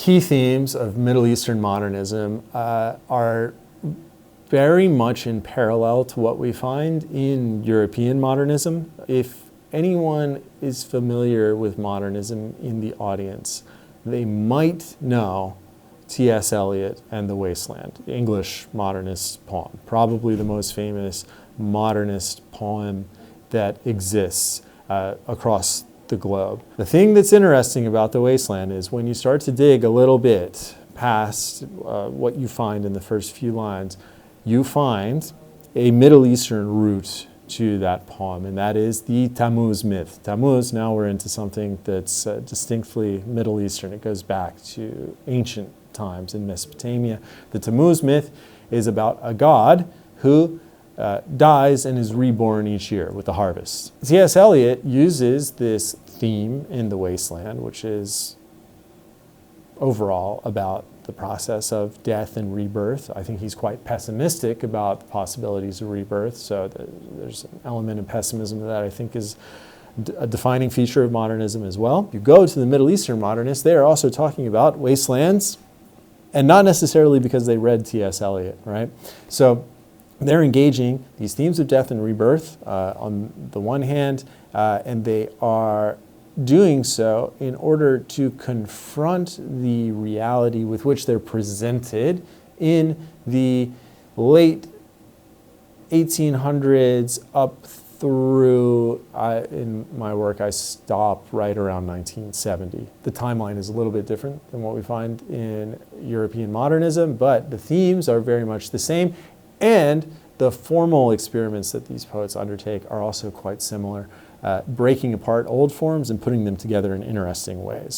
key themes of Middle Eastern modernism are very much in parallel to what we find in European modernism. If anyone is familiar with modernism in the audience, they might know T.S. Eliot and The Wasteland, English modernist poem, probably the most famous modernist poem that exists across the globe. The thing that's interesting about The Wasteland is when you start to dig a little bit past what you find in the first few lines, you find a Middle Eastern root to that poem, and that is the Tammuz myth. Tammuz, now we're into something that's distinctly Middle Eastern. It goes back to ancient times in Mesopotamia. The Tammuz myth is about a god who dies and is reborn each year with the harvest. T.S. Eliot uses this theme in The Wasteland, which is overall about the process of death and rebirth. I think he's quite pessimistic about the possibilities of rebirth, so there's an element of pessimism that I think is a defining feature of modernism as well. You go to the Middle Eastern modernists, they are also talking about wastelands, and not necessarily because they read T.S. Eliot, right? So they're engaging these themes of death and rebirth on the one hand, and they are doing so in order to confront the reality with which they're presented in the late 1800s up through, in my work, I stop right around 1970. The timeline is a little bit different than what we find in European modernism, but the themes are very much the same, and the formal experiments that these poets undertake are also quite similar, breaking apart old forms and putting them together in interesting ways.